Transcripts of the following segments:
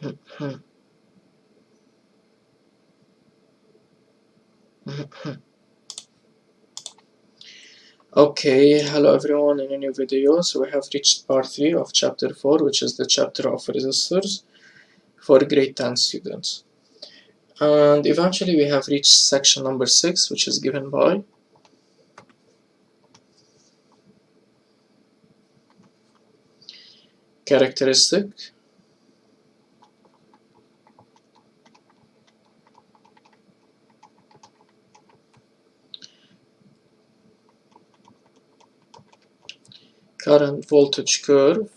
Okay, hello everyone. In a new video, so we have reached part 3 of chapter 4, which is the chapter of resistors for grade 10 students. And eventually we have reached section number 6, which is given by characteristic current voltage curve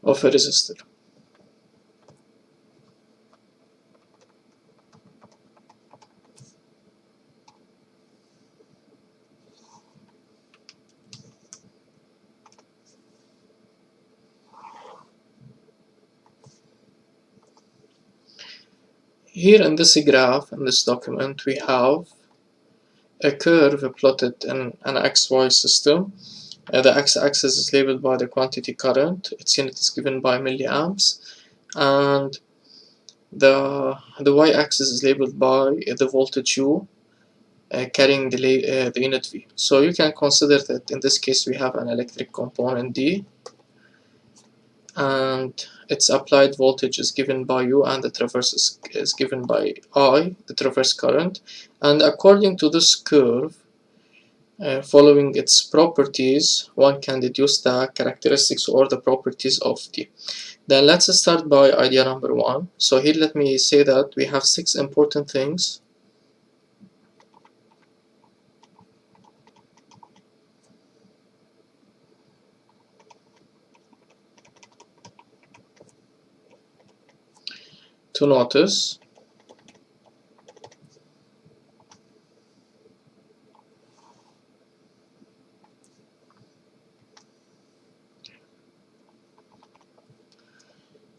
of a resistor. Here in this graph, in this document, we have a curve plotted in an XY system. The x-axis is labeled by the quantity current, its unit is given by milliamps, and the y-axis is labeled by the voltage U, carrying the unit V. So you can consider that in this case we have an electric component D, and its applied voltage is given by U, and the traverse is given by I, the traverse current. And according to this curve, following its properties, one can deduce the characteristics or the properties of D. Then let's start by idea number 1. So here let me say that we have 6 important things to notice.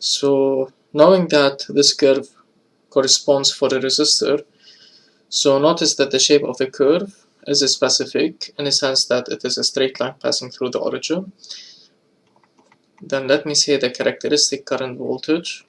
So knowing that this curve corresponds for a resistor, so notice that the shape of the curve is specific in the sense that it is a straight line passing through the origin. Then let me say the characteristic current voltage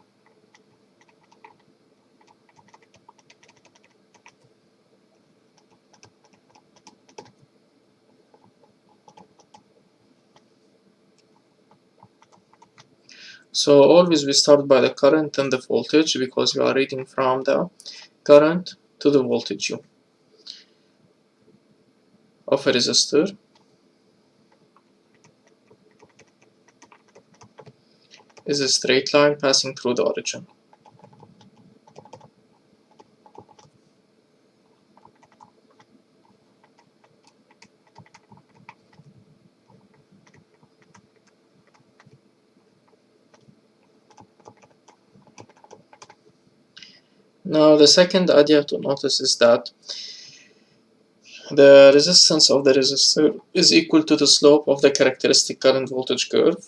So always we start by the current and the voltage because we are reading from the current to the voltage U of a resistor is a straight line passing through the origin. Now the second idea to notice is that the resistance of the resistor is equal to the slope of the characteristic current voltage curve.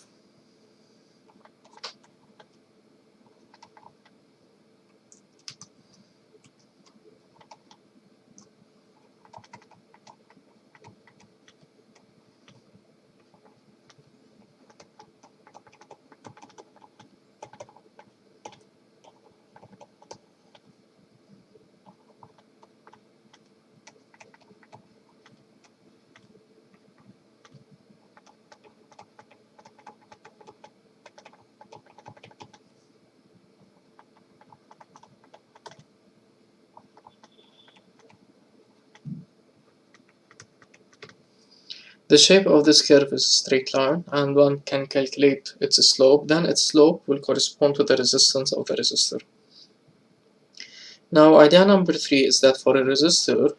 The shape of this curve is a straight line, and one can calculate its slope. Then its slope will correspond to the resistance of the resistor. Now idea number 3 is that for a resistor,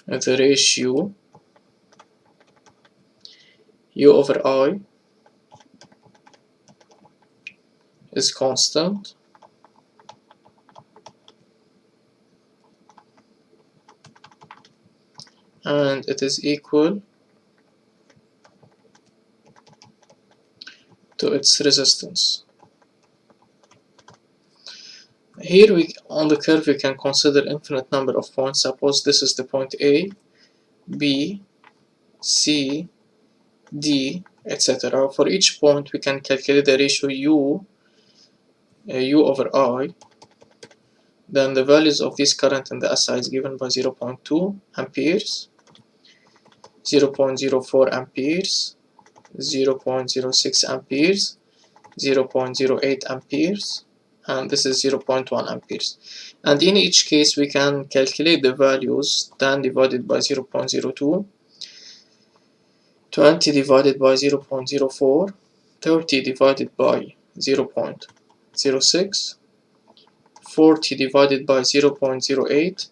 the ratio U over I is constant, and it is equal to its resistance. Here on the curve we can consider infinite number of points. Suppose this is the point A, B, C, D, etc. For each point we can calculate the ratio U over I. Then the values of this current in the SI is given by 0.2 amperes, 0.04 amperes, 0.06 amperes, 0.08 amperes, and this is 0.1 amperes. And in each case we can calculate the values: 10 divided by 0.02, 20 divided by 0.04, 30 divided by 0.06, 40 divided by 0.08,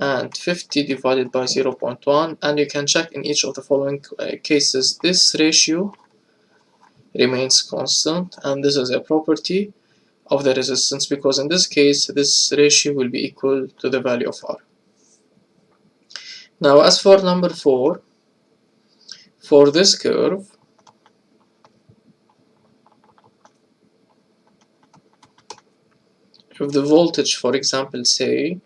and 50 divided by 0.1. And you can check in each of the following cases this ratio remains constant, and this is a property of the resistance, because in this case this ratio will be equal to the value of R. Now as for number 4, for this curve, if the voltage, for example, say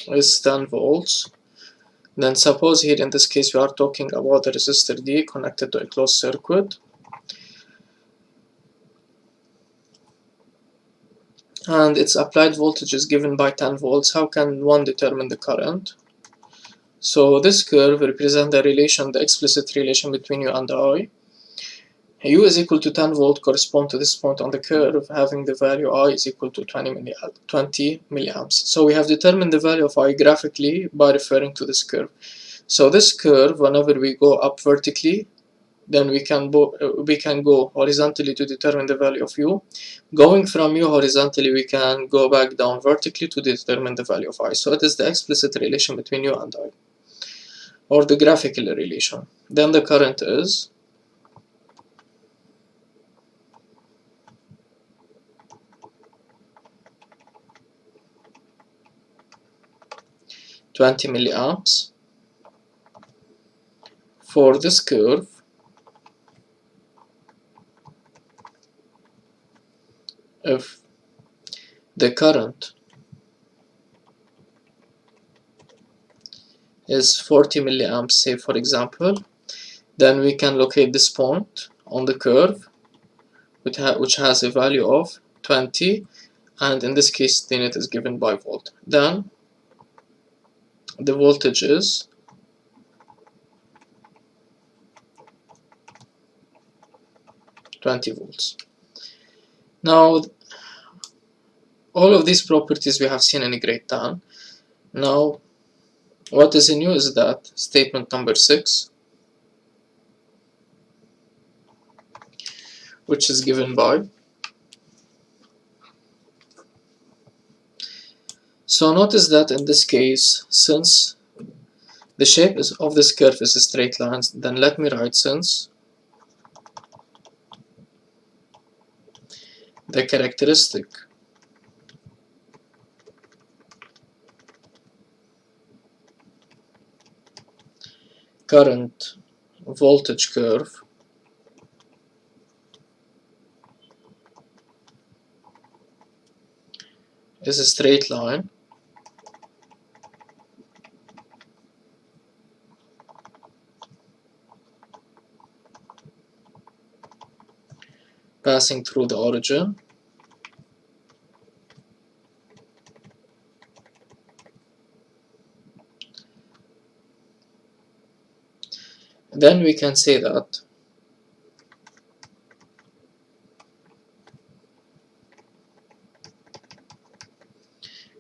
is 10 volts, then suppose here in this case we are talking about the resistor D connected to a closed circuit, and its applied voltage is given by 10 volts. How can one determine the current? So this curve represents the relation, the explicit relation between U and I. U is equal to 10 volt correspond to this point on the curve, having the value I is equal to 20 milliamps. So we have determined the value of I graphically by referring to this curve. So this curve, whenever we go up vertically, then we can go horizontally to determine the value of U. Going from U horizontally, we can go back down vertically to determine the value of I. So it is the explicit relation between U and I, or the graphical relation. Then the current is 20 milliamps. For this curve, if the current is 40 milliamps, say for example, then we can locate this point on the curve which has a value of 20, and in this case the unit is given by volt. Then the voltage is 20 volts. Now all of these properties we have seen in grade 10. Now what is new is that statement number 6, which is given by, so notice that in this case, since the shape of this curve is a straight line, then let me write since the characteristic current voltage curve is a straight line, passing through the origin, then we can say that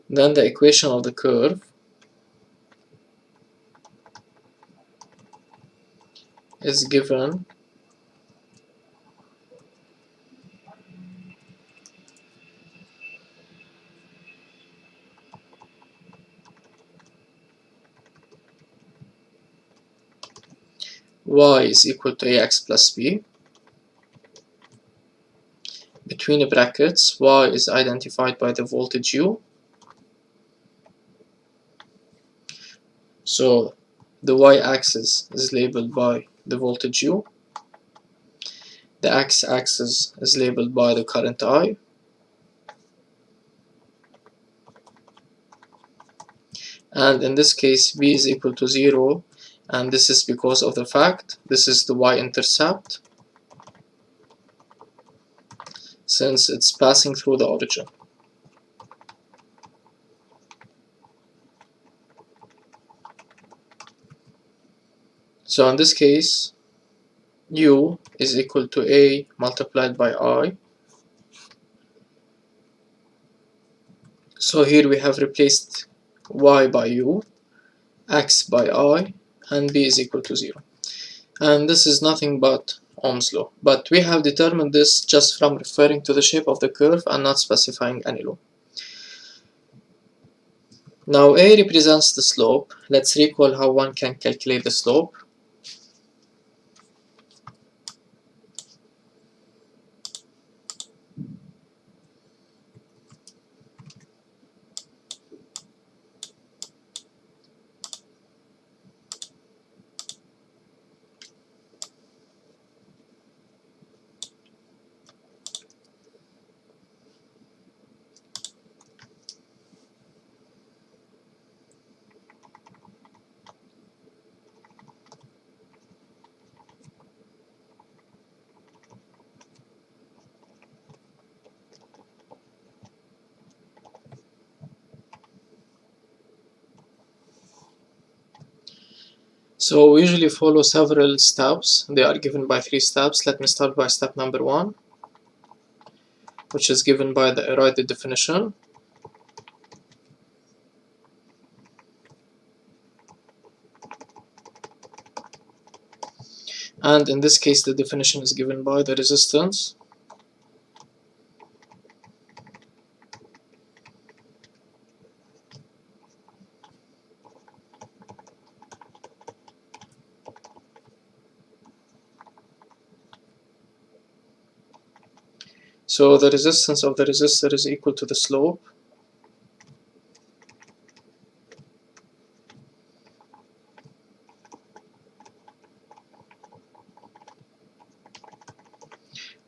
then the equation of the curve is given y is equal to ax plus b. Between the brackets, y is identified by the voltage U. So the y-axis is labeled by the voltage U. The x-axis is labeled by the current I, and in this case b is equal to 0, and this is because of the fact this is the y-intercept, since it's passing through the origin. So in this case, u is equal to a multiplied by I. So here we have replaced y by u, x by I, and b is equal to 0. And this is nothing but Ohm's law. But we have determined this just from referring to the shape of the curve and not specifying any law. Now a represents the slope. Let's recall how one can calculate the slope. So we usually follow several steps. They are given by 3 steps. Let me start by step number 1, which is given by the write the definition. And in this case, the definition is given by the resistance. So the resistance of the resistor is equal to the slope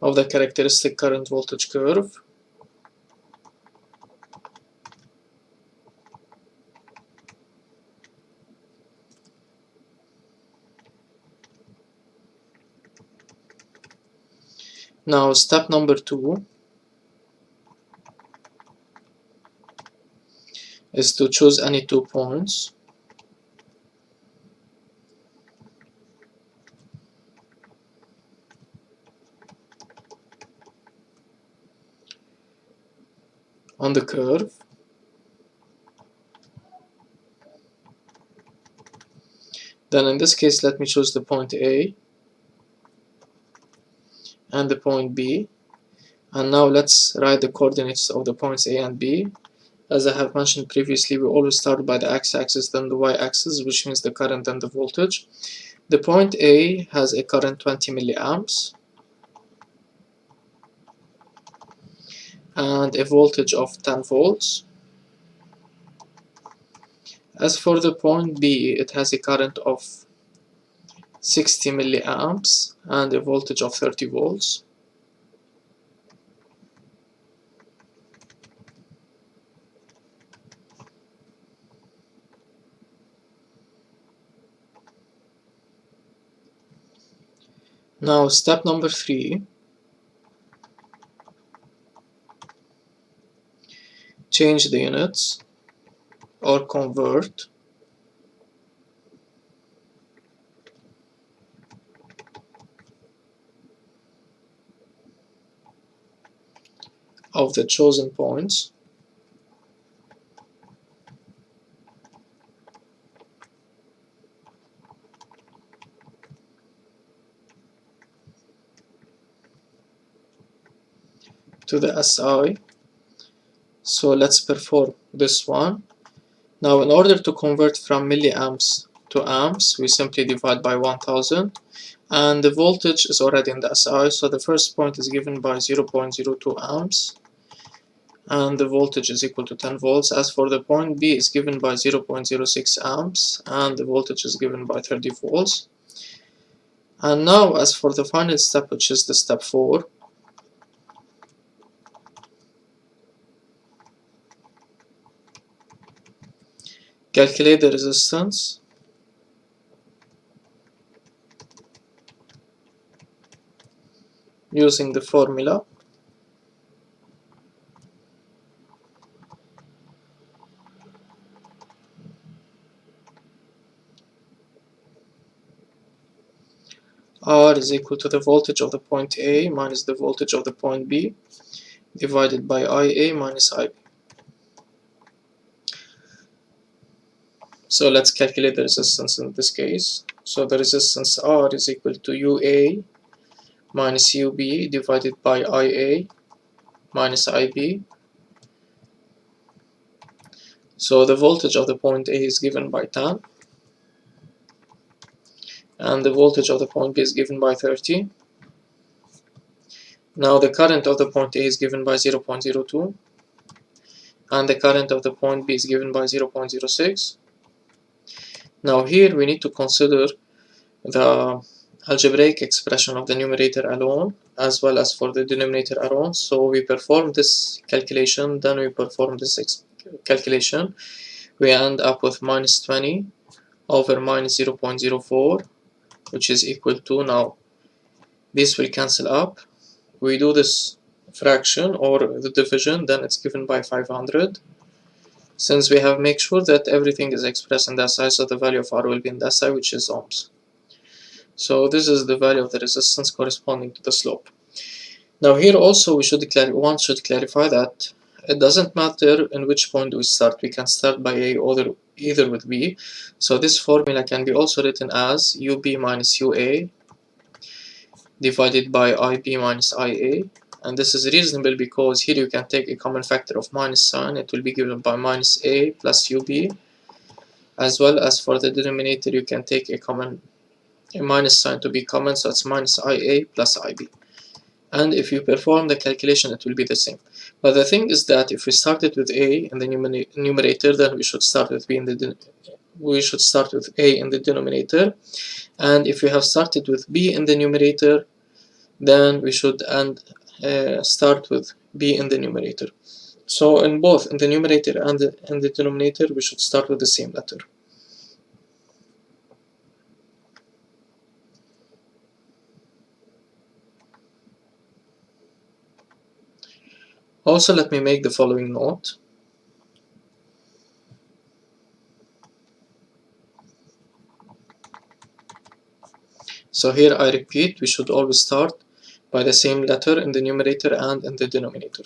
of the characteristic current voltage curve. Now step number 2 is to choose any 2 points on the curve. Then in this case, let me choose the point A and the point B. And now let's write the coordinates of the points A and B. As I have mentioned previously, we always start by the x-axis, then the y-axis, which means the current and the voltage. The point A has a current 20 milliamps and a voltage of 10 volts. As for the point B, it has a current of 60 milliamps and a voltage of 30 volts. Now step number 3, change the units or convert of the chosen points to the SI. So let's perform this one. Now in order to convert from milliamps to amps, we simply divide by 1000, and the voltage is already in the SI, so the first point is given by 0.02 amps and the voltage is equal to 10 volts. As for the point B, is given by 0.06 amps and the voltage is given by 30 volts. And now as for the final step, which is the step 4, calculate the resistance using the formula. R is equal to the voltage of the point A minus the voltage of the point B divided by IA minus IB. So let's calculate the resistance in this case. So the resistance R is equal to UA minus UB divided by IA minus IB. So the voltage of the point A is given by 10 and the voltage of the point B is given by 30. Now the current of the point A is given by 0.02 and the current of the point B is given by 0.06. Now here we need to consider the algebraic expression of the numerator alone as well as for the denominator alone. So we perform this calculation, then we perform this calculation. We end up with minus 20 over minus 0.04, which is equal to, now this will cancel up. We do this fraction or the division, then it's given by 500. Since we have make sure that everything is expressed in SI, so the value of R will be in SI, which is ohms. So this is the value of the resistance corresponding to the slope. Now here also one should clarify that it doesn't matter in which point we start. We can start by A or either with B. So this formula can be also written as UB minus UA divided by IB minus IA. And this is reasonable because here you can take a common factor of minus sign. It will be given by minus A plus UB. As well as for the denominator, you can take a minus sign to be common, so it's minus IA plus IB. And if you perform the calculation, it will be the same. But the thing is that if we started with A in the numerator, then we should start with A in the denominator. And if we have started with B in the numerator, then we should start with B in the numerator. So in both in the numerator and in the denominator, we should start with the same letter. Also, let me make the following note. So here I repeat, we should always start by the same letter in the numerator and in the denominator.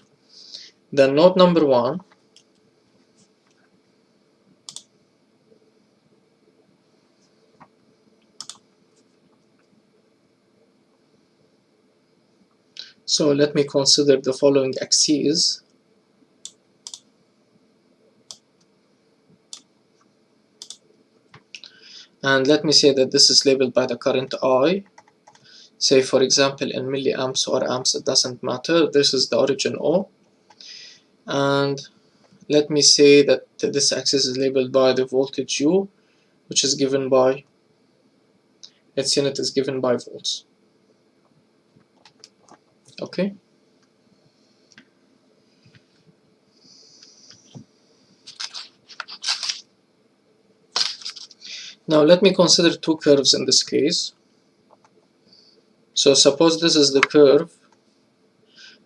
Then note number 1. So let me consider the following axes. And let me say that this is labeled by the current I. Say for example in milliamps or amps, it doesn't matter. This is the origin O. And let me say that this axis is labeled by the voltage U, which is given by, its unit is given by volts. Okay. Now let me consider two curves in this case. So suppose this is the curve,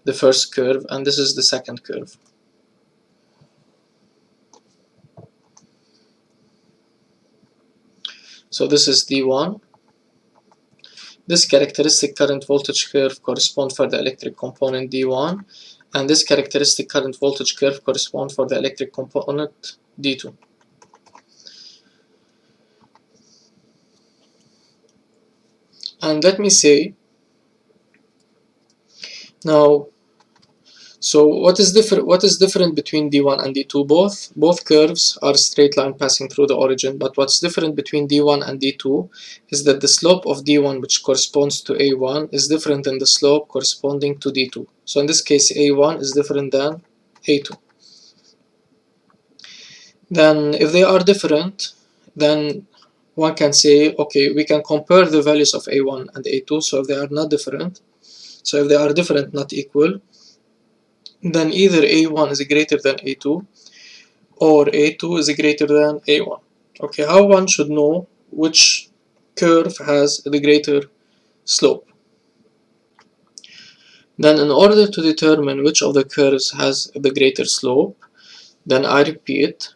the first curve, and this is the second curve. So this is D1. This characteristic current voltage curve corresponds for the electric component D1, and this characteristic current voltage curve corresponds for the electric component D2. And let me say now, so what is different between D1 and D2? Both curves are straight line passing through the origin, but what's different between D1 and D2 is that the slope of D1, which corresponds to A1, is different than the slope corresponding to D2. So in this case, A1 is different than A2. Then if they are different, then one can say, okay, we can compare the values of A1 and A2. So if they are not different, so if they are different, not equal, then either A1 is greater than A2 or A2 is greater than A1. Okay, how one should know which curve has the greater slope? Then in order to determine which of the curves has the greater slope, then I repeat,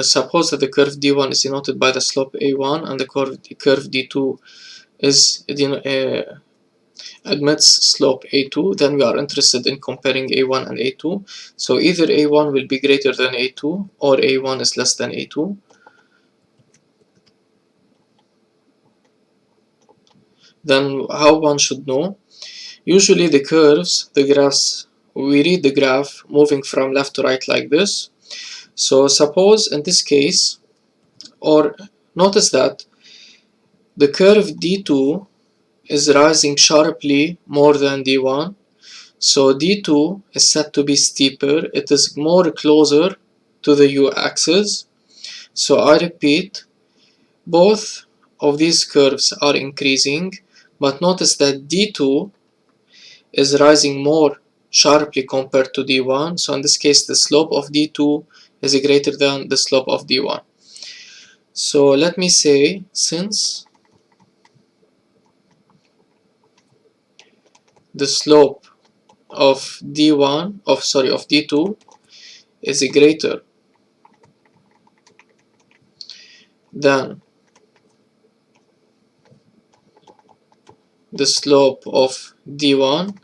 suppose that the curve D1 is denoted by the slope A1 and the curve D2 is admits slope A2, then we are interested in comparing A1 and A2. So either A1 will be greater than A2 or A1 is less than A2. Then how one should know? Usually the curves, the graphs, we read the graph moving from left to right like this. So suppose in this case, or notice that the curve D2 is rising sharply more than D1. So D2 is said to be steeper, it is more closer to the U-axis. So I repeat, both of these curves are increasing, but notice that D2 is rising more sharply compared to D1. So in this case, the slope of D2 is greater than the slope of D1. So let me say, since the slope of D2 is greater than the slope of D1,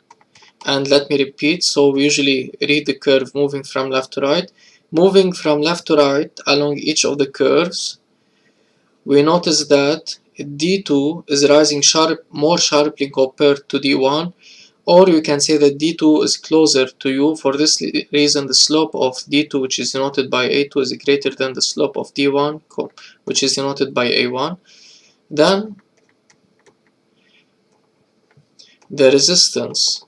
and let me repeat, so we usually read the curve moving from left to right. Moving from left to right along each of the curves, we notice that D2 is rising more sharply compared to D1, or you can say that D2 is closer to you. For this reason, the slope of D2, which is denoted by A2, is greater than the slope of D1, which is denoted by A1. Then the resistance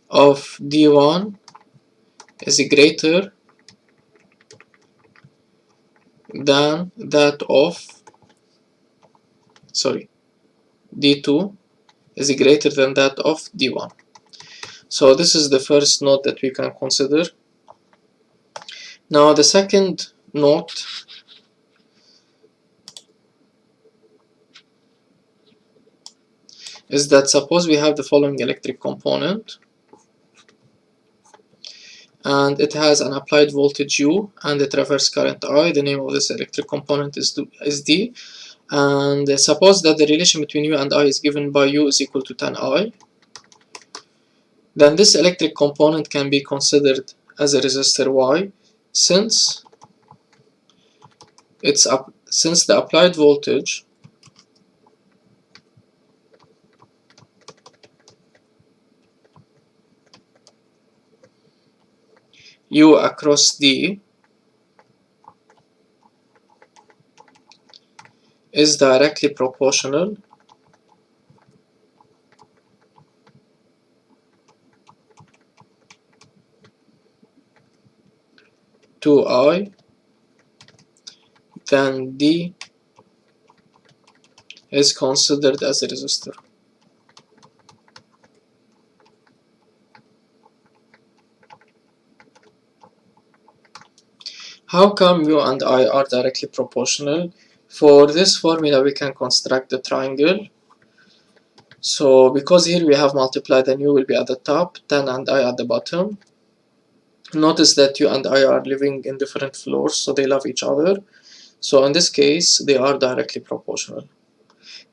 of D1 is greater than that of, D2 is greater than that of D1. So this is the first note that we can consider. Now the second note is that suppose we have the following electric component and it has an applied voltage U and a traverse current I. The name of this electric component is D, and suppose that the relation between U and I is given by U is equal to tan I. Then this electric component can be considered as a resistor Y, since the applied voltage U across D is directly proportional to I, then D is considered as a resistor. How come U and I are directly proportional? For this formula we can construct the triangle. So because here we have multiplied and U will be at the top, tan and I at the bottom. Notice that U and I are living in different floors, so they love each other. So in this case, they are directly proportional.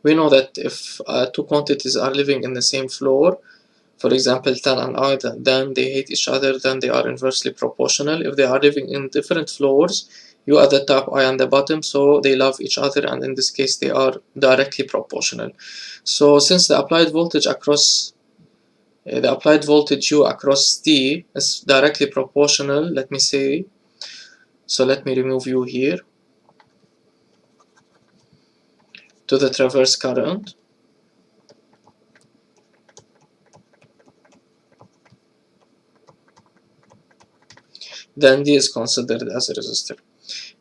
We know that if two quantities are living in the same floor, for example tan and I, then they hate each other, then they are inversely proportional. If they are living in different floors, U at the top, I at the bottom, so they love each other, and in this case they are directly proportional. So since the applied voltage U across D is directly proportional, let me say, so let me remove U here, to the traverse current, then D is considered as a resistor.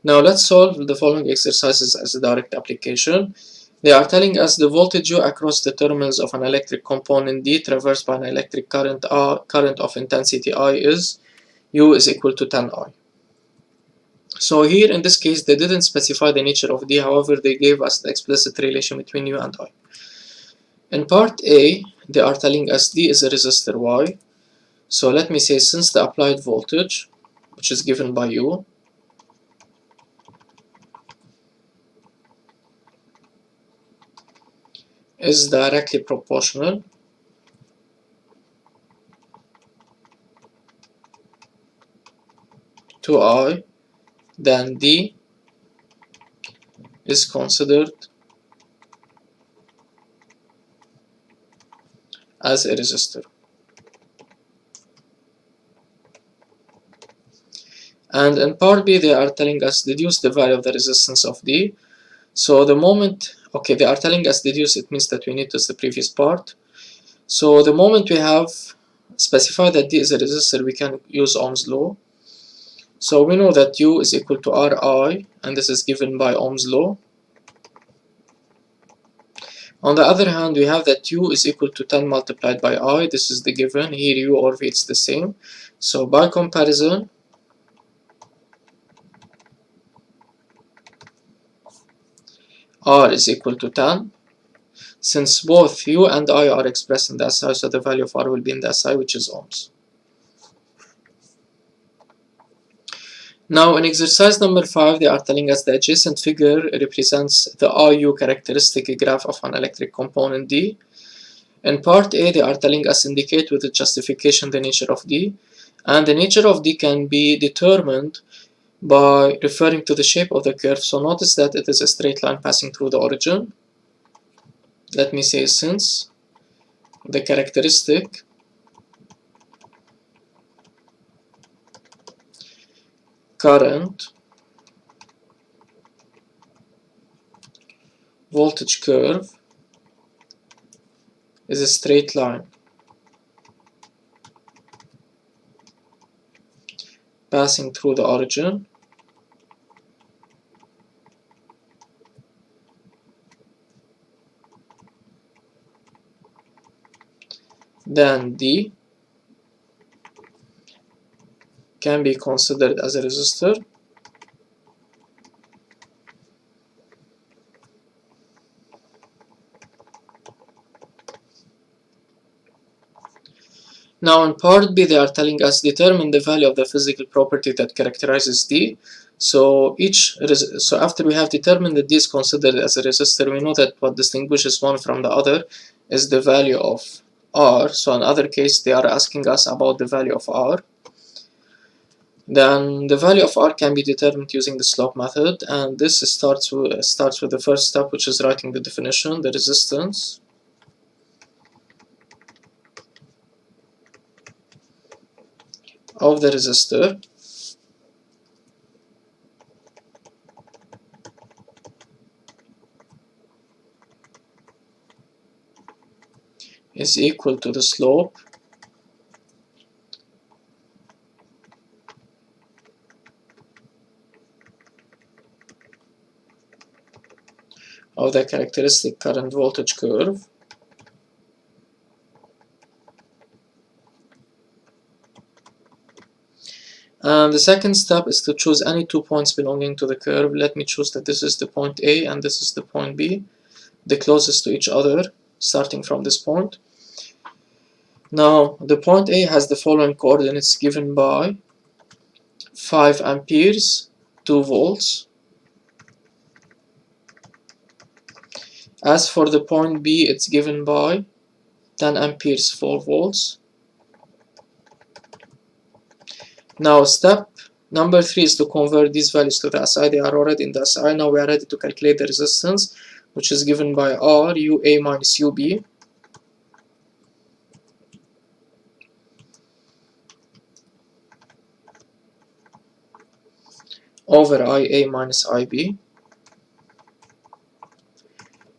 Now let's solve the following exercises as a direct application. They are telling us the voltage U across the terminals of an electric component D traversed by an electric current of intensity I is U is equal to 10I. So here in this case they didn't specify the nature of D, however they gave us the explicit relation between U and I. In part A they are telling us D is a resistor Y. So let me say, since the applied voltage, which is given by U, is directly proportional to I, then D is considered as a resistor. And in part B they are telling us deduce the value of the resistance of D. So the moment, okay, they are telling us deduce, it means that we need to use the previous part. So the moment we have specified that D is a resistor, we can use Ohm's law. So we know that U is equal to Ri, and this is given by Ohm's law. On the other hand, we have that U is equal to 10 multiplied by I. This is the given. Here U or V, it's the same. So by comparison, R is equal to 10. Since both U and I are expressed in the SI, so the value of R will be in the SI, which is ohms. Now in exercise number 5, they are telling us the adjacent figure represents the IU characteristic graph of an electric component D. In part A, they are telling us indicate with the justification the nature of D, and the nature of D can be determined by referring to the shape of the curve. So notice that it is a straight line passing through the origin. Let me say, since the characteristic current voltage curve is a straight line passing through the origin, then D can be considered as a resistor. Now in part B, they are telling us determine the value of the physical property that characterizes D. So after we have determined that D is considered as a resistor, we know that what distinguishes one from the other is the value of R. So in other case, they are asking us about the value of R. Then the value of R can be determined using the slope method, and this starts with the first step, which is writing the definition, the resistance of the resistor is equal to the slope of the characteristic current voltage curve and the second step is to choose any 2 points belonging to the curve. Let me choose that this is the point A and this is the point B, the closest to each other, starting from this point. Now the point A has the following coordinates given by 5 amperes, 2 volts. As for the point B, it's given by 10 amperes, 4 volts. Now step number 3 is to convert these values to the SI. They are already in the SI. Now we are ready to calculate the resistance, which is given by R UA minus UB over IA minus IB.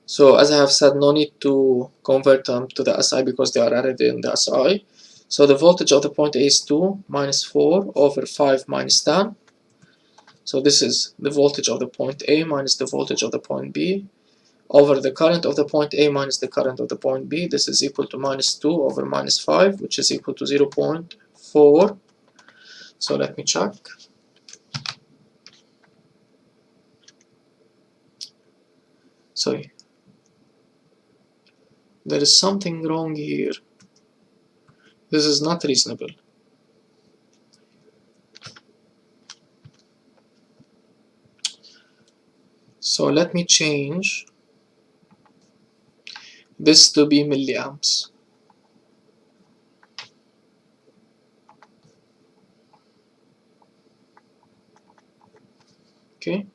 So as I have said, no need to convert them to the SI because they are already in the SI. So the voltage of the point A is 2 minus 4 over 5 minus 10. So this is the voltage of the point A minus the voltage of the point B over the current of the point A minus the current of the point B. This is equal to minus 2 over minus 5, which is equal to 0.4. So let me check. Sorry, there is something wrong here. This is not reasonable. So let me change this to be milliamps. Okay.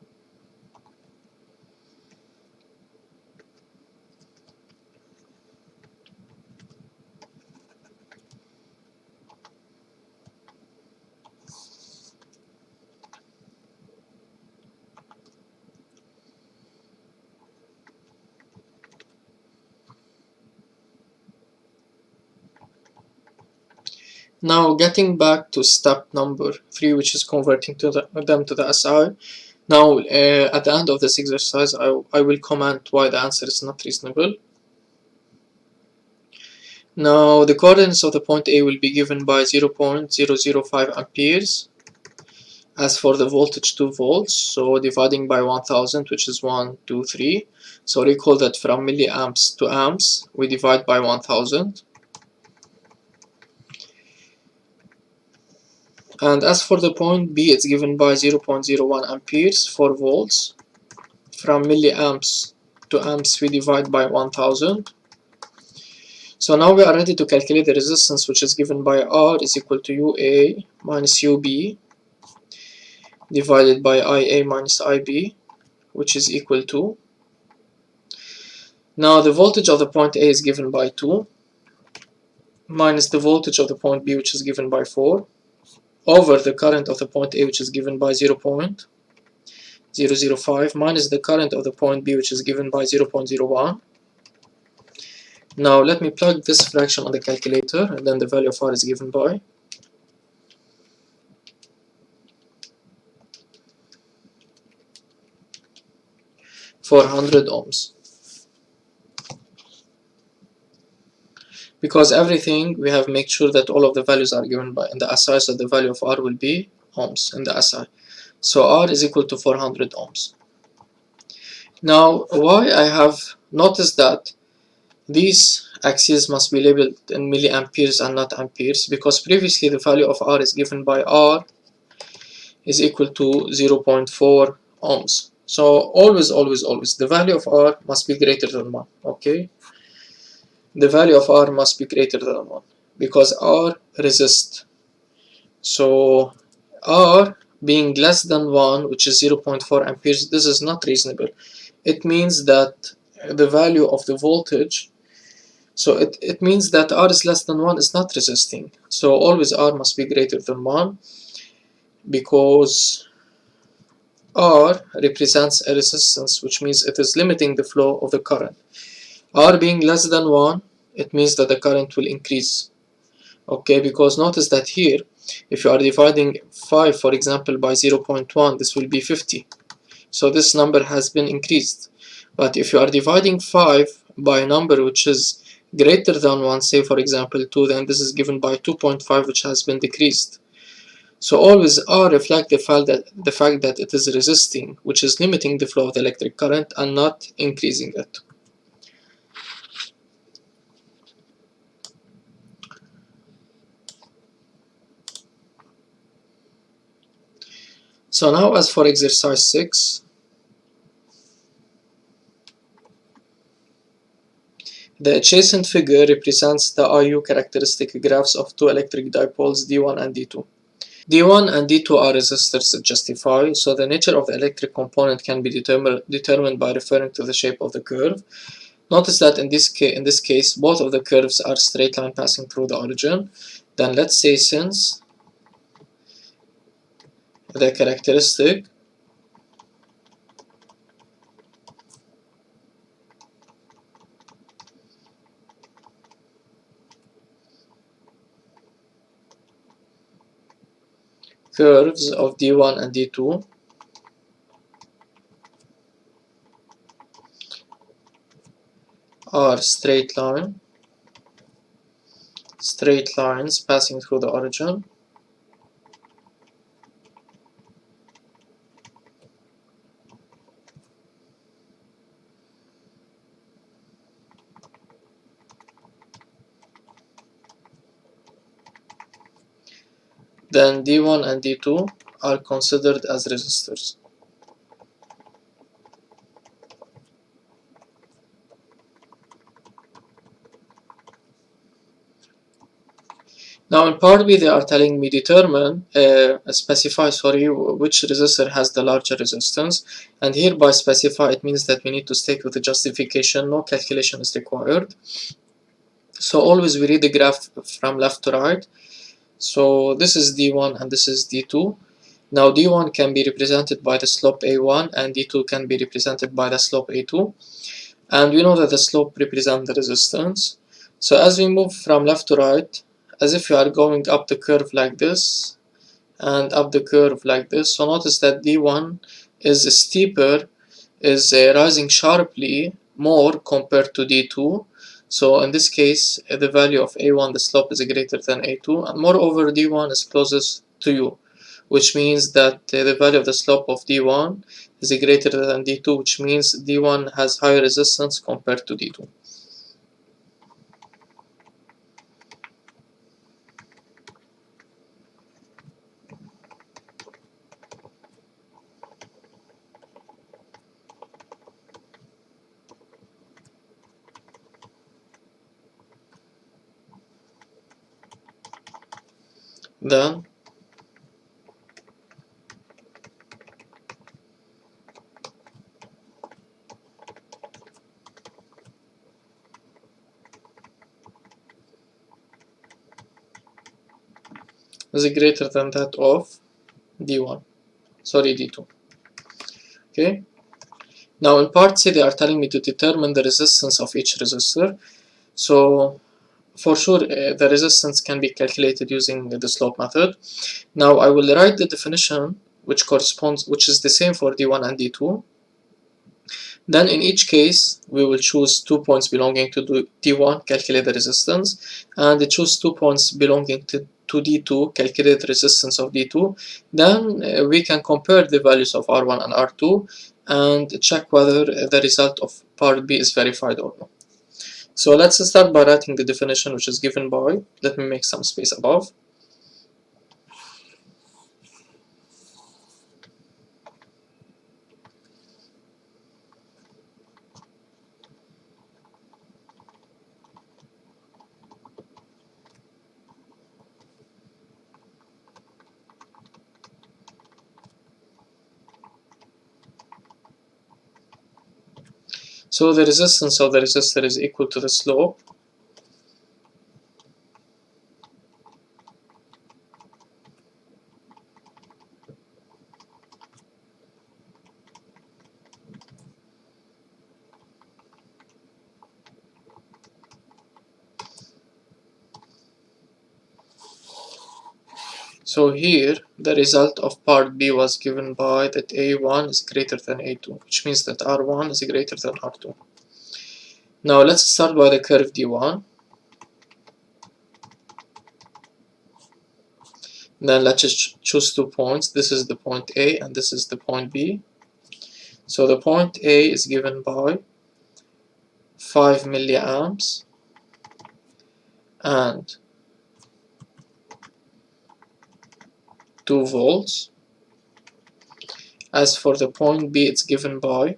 Now getting back to step number 3, which is converting them to the SI. Now at the end of this exercise, I will comment why the answer is not reasonable. Now the coordinates of the point A will be given by 0.005 amperes. As for the voltage, 2 volts, so dividing by 1000, which is 1, 2, 3. So recall that from milliamps to amps, we divide by 1000. And as for the point B, it's given by 0.01 amperes, 4 volts. From milliamps to amps, we divide by 1000. So now we are ready to calculate the resistance, which is given by R is equal to UA minus UB divided by IA minus IB, which is equal to. Now the voltage of the point A is given by 2 minus the voltage of the point B, which is given by 4, over the current of the point A, which is given by 0.005, minus the current of the point B, which is given by 0.01. Now let me plug this fraction on the calculator, and then the value of R is given by 400 ohms. Because everything we have made sure that all of the values are given by in the SI, so the value of R will be ohms in the SI. So R is equal to 400 ohms. Now why I have noticed that these axes must be labeled in milliamperes and not amperes, because previously the value of R is given by R is equal to 0.4 ohms. So always the value of R must be greater than 1. Okay, the value of R must be greater than 1 because R resists. So R being less than 1, which is 0.4 amperes, this is not reasonable. It means that the value of the voltage, so it means that R is less than 1 is not resisting. So always R must be greater than 1 because R represents a resistance, which means it is limiting the flow of the current. R being less than 1, it means that the current will increase. Okay, because notice that here, if you are dividing 5, for example, by 0.1, this will be 50. So this number has been increased. But if you are dividing 5 by a number which is greater than 1, say for example 2, then this is given by 2.5, which has been decreased. So always R reflect the fact that it is resisting, which is limiting the flow of the electric current and not increasing it. So now as for exercise 6, the adjacent figure represents the IU characteristic graphs of two electric dipoles D1 and D2. D1 and D2 are resistors that justify, so the nature of the electric component can be determined by referring to the shape of the curve. Notice that in this case, both of the curves are straight line passing through the origin. Then let's say since the characteristic curves of D1 and D2 are straight lines passing through the origin. Then D1 and D2 are considered as resistors. Now in part B they are telling me specify which resistor has the larger resistance, and here by specify it means that we need to stick with the justification, no calculation is required. So always we read the graph from left to right. So this is D1 and this is D2. Now D1 can be represented by the slope A1 and D2 can be represented by the slope A2. And we know that the slope represents the resistance. So as we move from left to right, as if you are going up the curve like this and up the curve like this, so notice that D1 is steeper, is rising sharply more compared to D2. So in this case, the value of A1, the slope is greater than A2, and moreover D1 is closest to you, which means that the value of the slope of D1 is greater than D2, which means D1 has higher resistance compared to D2. Then is greater than that of D1, sorry D2. Okay. Now in part C they are telling me to determine the resistance of each resistor. So for sure the resistance can be calculated using the slope method. Now I will write the definition which is the same for D1 and D2. Then in each case we will choose 2 points belonging to D1, calculate the resistance, and choose 2 points belonging to D2, calculate the resistance of D2. Then we can compare the values of R1 and R2 and check whether the result of part B is verified or not. So let's start by writing the definition which is given by, let me make some space above. So the resistance of the resistor is equal to the slope So here the result of part B was given by that A1 is greater than A2, which means that R1 is greater than R2. Now let's start by the curve D1. Then let's just choose 2 points. This is the point A and this is the point B. So the point A is given by 5 milliamps and 2 volts. As for the point B, it's given by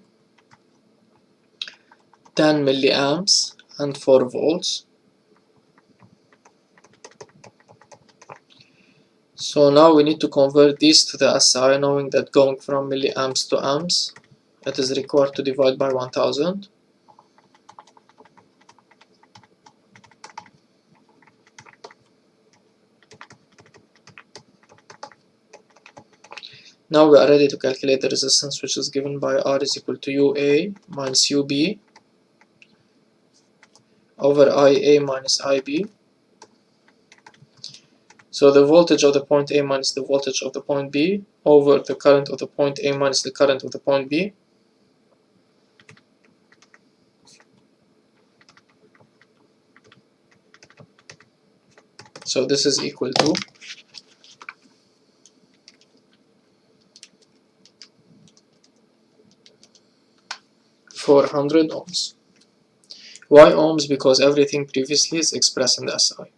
10 milliamps and 4 volts. So now we need to convert these to the SI, knowing that going from milliamps to amps, it is required to divide by 1000. Now we are ready to calculate the resistance, which is given by R is equal to UA minus UB over IA minus IB. So the voltage of the point A minus the voltage of the point B over the current of the point A minus the current of the point B. So this is equal to 400 ohms. Why ohms? Because everything previously is expressed in the SI.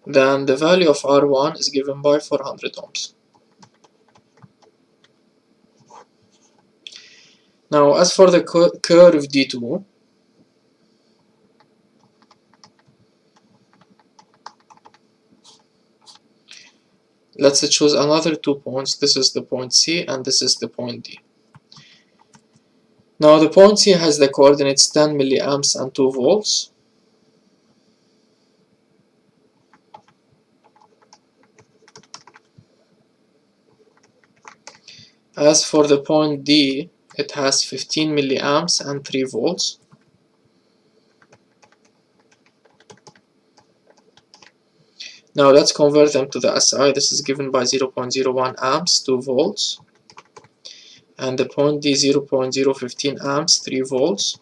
Then the value of R1 is given by 400 ohms. Now as for the curve D2, let's choose another 2 points. This is the point C and this is the point D. Now the point C has the coordinates 10 milliamps and 2 volts. As for the point D, it has 15 milliamps and 3 volts. Now let's convert them to the SI. This is given by 0.01 amps, 2 volts. And the point D 0.015 amps, 3 volts.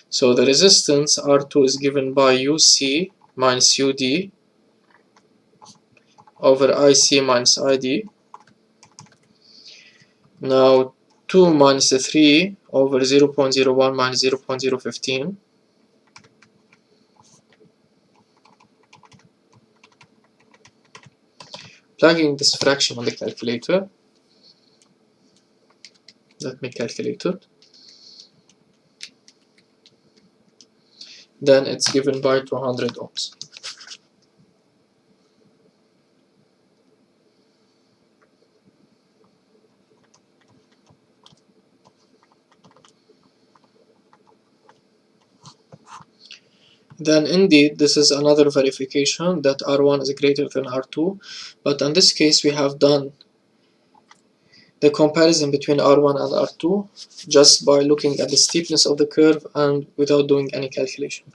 So the resistance R2 is given by UC minus UD over IC minus ID. Now 2 minus 3 over 0.01 minus 0.015. Plugging this fraction on the calculator. Let me calculate it. Then it's given by 200 ohms. Then indeed this is another verification that R1 is greater than R2, but in this case we have done the comparison between R1 and R2 just by looking at the steepness of the curve and without doing any calculation.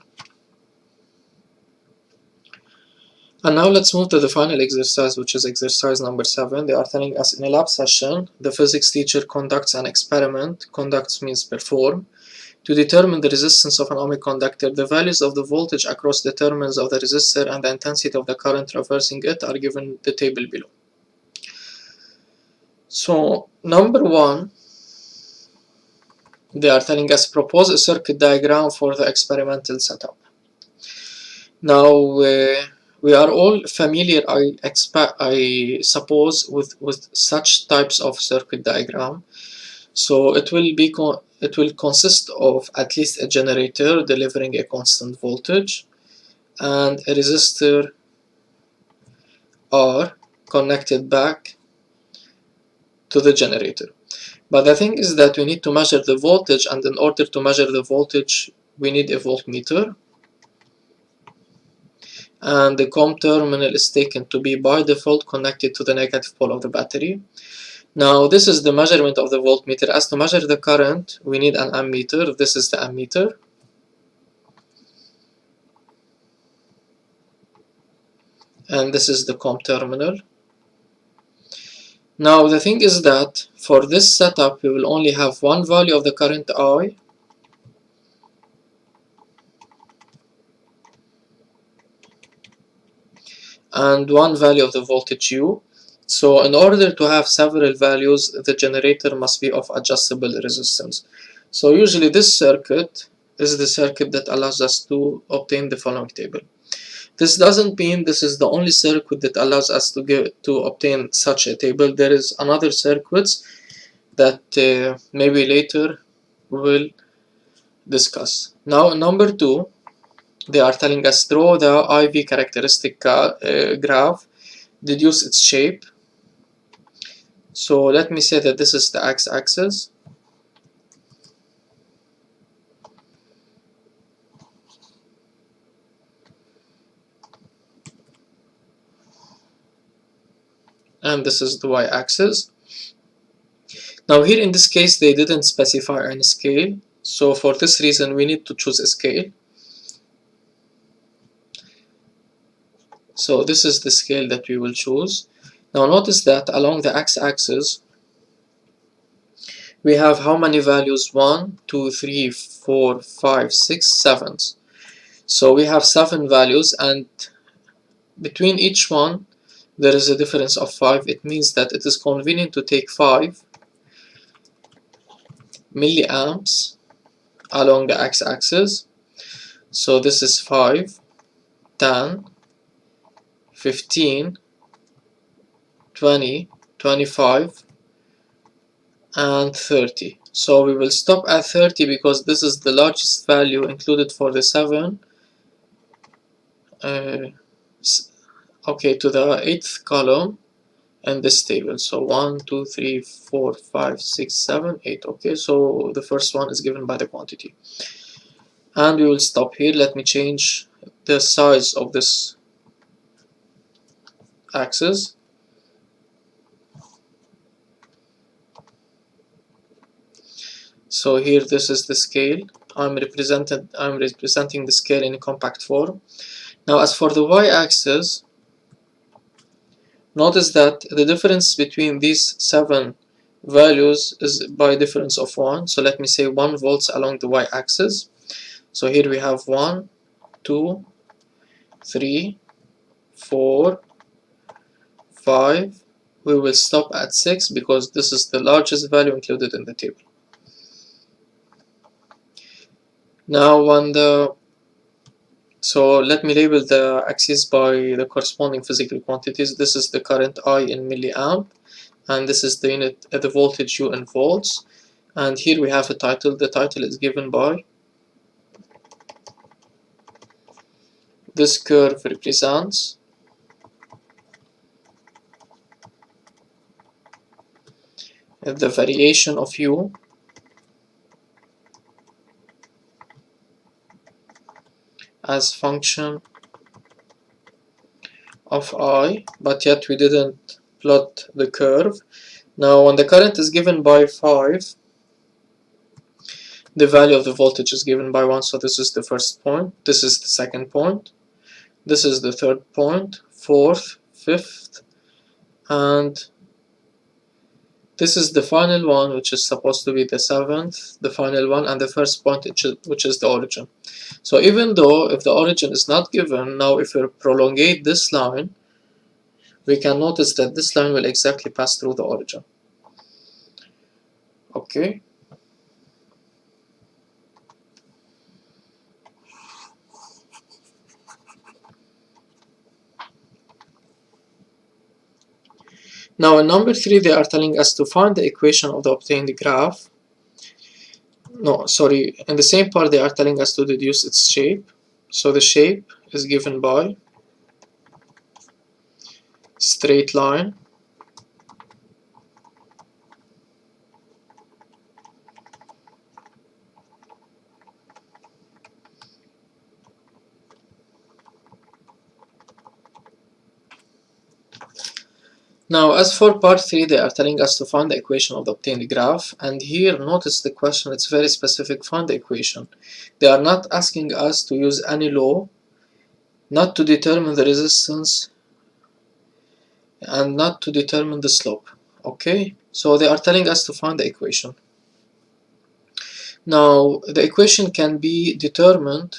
And now let's move to the final exercise, which is exercise number 7. They are telling us in a lab session, the physics teacher conducts an experiment, conducts means perform, to determine the resistance of an ohmic conductor. The values of the voltage across the terminals of the resistor and the intensity of the current traversing it are given in the table below. So number 1, they are telling us propose a circuit diagram for the experimental setup. Now we are all familiar, I suppose, with such types of circuit diagram. So it will consist of at least a generator delivering a constant voltage and a resistor R connected back to the generator. But the thing is that we need to measure the voltage, and in order to measure the voltage we need a voltmeter, and the COM terminal is taken to be by default connected to the negative pole of the battery. Now this is the measurement of the voltmeter. As to measure the current, we need an ammeter. This is the ammeter. And this is the COM terminal. Now the thing is that for this setup we will only have one value of the current I and one value of the voltage U. So in order to have several values, the generator must be of adjustable resistance. So usually this circuit is the circuit that allows us to obtain the following table. This doesn't mean this is the only circuit that allows us to obtain such a table. There is another circuits that maybe later we will discuss. Now number 2, they are telling us draw the IV characteristic graph, deduce its shape. So let me say that this is the x-axis. And this is the y-axis. Now here in this case they didn't specify any scale, so for this reason we need to choose a scale. So this is the scale that we will choose. Now notice that along the x-axis we have how many values? 1, 2, 3, 4, 5, 6, 7. So we have 7 values, and between each one there is a difference of 5. It means that it is convenient to take 5 milliamps along the x-axis. So this is 5, 10, 15, 20, 25, and 30. So we will stop at 30 because this is the largest value included for the 7. Okay, to the 8th column in this table. So 1, 2, 3, 4, 5, 6, 7, 8. Okay, so the first one is given by the quantity. And we will stop here. Let me change the size of this axis. So here this is the scale. I'm representing the scale in a compact form. Now as for the y-axis, notice that the difference between these 7 values is by difference of 1. So let me say 1 volts along the y-axis. So here we have 1, 2, 3, 4, 5. We will stop at 6 because this is the largest value included in the table. Now so let me label the axis by the corresponding physical quantities. This is the current I in milliamp, and this is the unit, the voltage U in volts. And here we have a title. The title is given by this curve represents the variation of U as function of I, but yet we didn't plot the curve. Now when the current is given by 5, the value of the voltage is given by 1, so this is the first point, this is the second point, this is the third point, fourth, fifth, and this is the final one, which is supposed to be the 7th, the final one, and the first point, which is the origin. So even though if the origin is not given, now if we prolongate this line, we can notice that this line will exactly pass through the origin. Okay. Now in number 3, they are telling us to find the equation of the obtained graph. No, sorry, in the same part they are telling us to deduce its shape. So the shape is given by straight line Now, as for part 3, they are telling us to find the equation of the obtained graph, and here notice the question, it's very specific, find the equation. They are not asking us to use any law, not to determine the resistance, and not to determine the slope. Okay, so they are telling us to find the equation. Now, the equation can be determined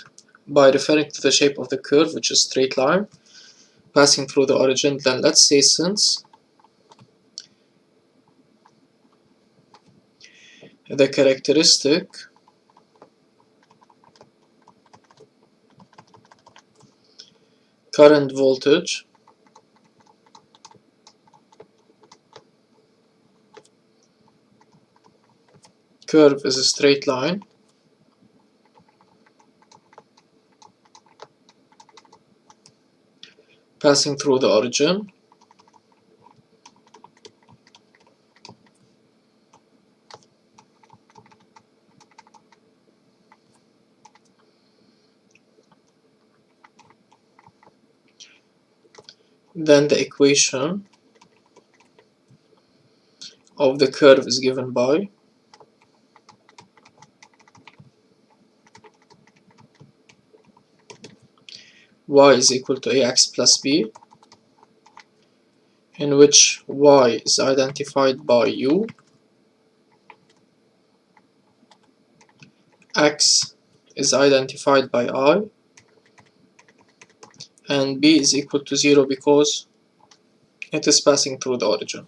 by referring to the shape of the curve, which is straight line, passing through the origin. Then let's say since the characteristic current voltage curve is a straight line, passing through the origin, then the equation of the curve is given by y is equal to ax plus b, in which y is identified by u, x is identified by I, and B is equal to 0 because it is passing through the origin.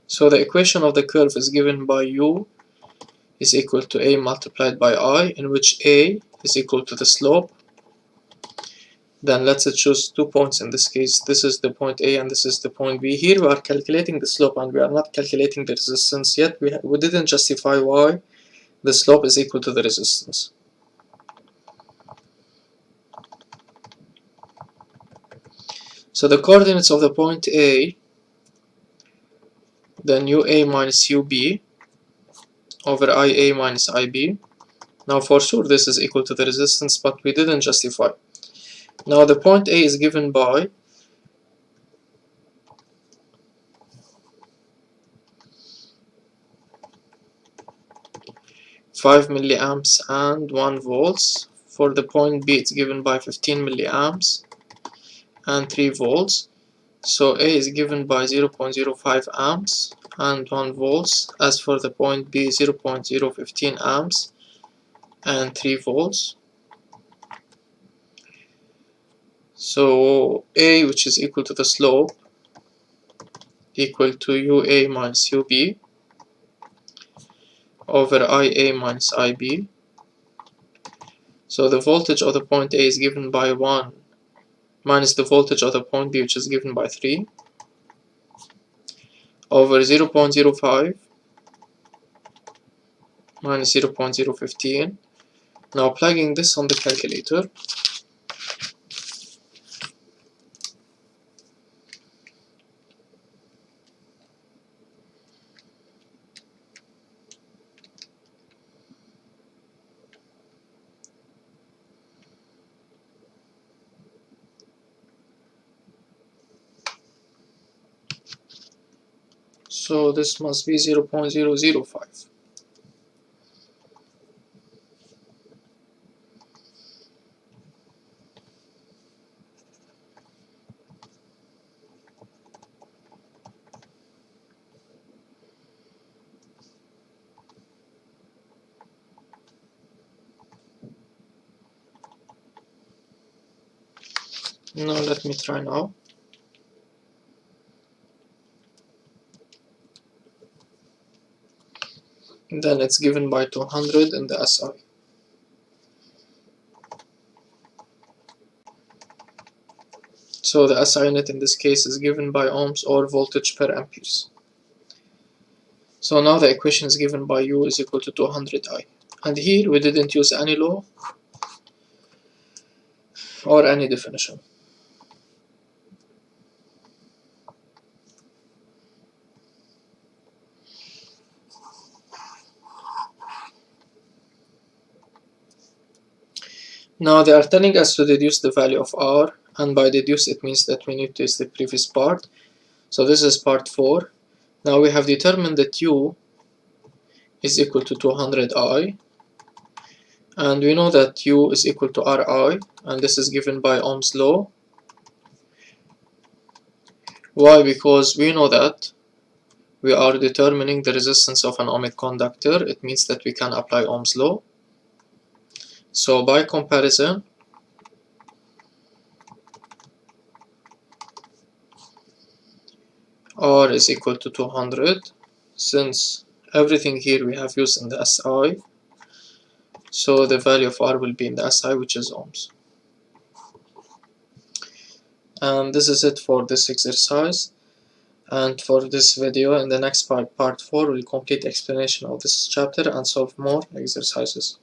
So the equation of the curve is given by U is equal to A multiplied by I, in which A is equal to the slope. Then let's choose 2 points in this case. This is the point A and this is the point B. Here we are calculating the slope and we are not calculating the resistance yet. We didn't justify why the slope is equal to the resistance. So the coordinates of the point A, then UA minus UB over IA minus IB. Now for sure this is equal to the resistance, but we didn't justify. Now the point A is given by 5 milliamps and 1 volts. For the point B it's given by 15 milliamps and 3 volts. So A is given by 0.05 amps and 1 volts. As for the point B, 0.015 amps and 3 volts. So A, which is equal to the slope, equal to UA minus UB over IA minus IB. So the voltage of the point A is given by 1 minus the voltage of the point B, which is given by 3, over 0.05 minus 0.015. Now plugging this on the calculator, so this must be 0.005. Now let me try now. Then it's given by 200 in the SI. So the SI unit in this case is given by ohms or voltage per amperes. So now the equation is given by U is equal to 200I. And here we didn't use any law or any definition. Now they are telling us to deduce the value of R, and by deduce it means that we need to use the previous part. So this is part 4. Now we have determined that U is equal to 200I, and we know that U is equal to Ri, and this is given by Ohm's law. Why? Because we know that we are determining the resistance of an ohmic conductor. It means that we can apply Ohm's law. So by comparison, R is equal to 200, since everything here we have used in the SI, so the value of R will be in the SI, which is ohms. And this is it for this exercise. And for this video, in the next part 4, we'll complete explanation of this chapter and solve more exercises.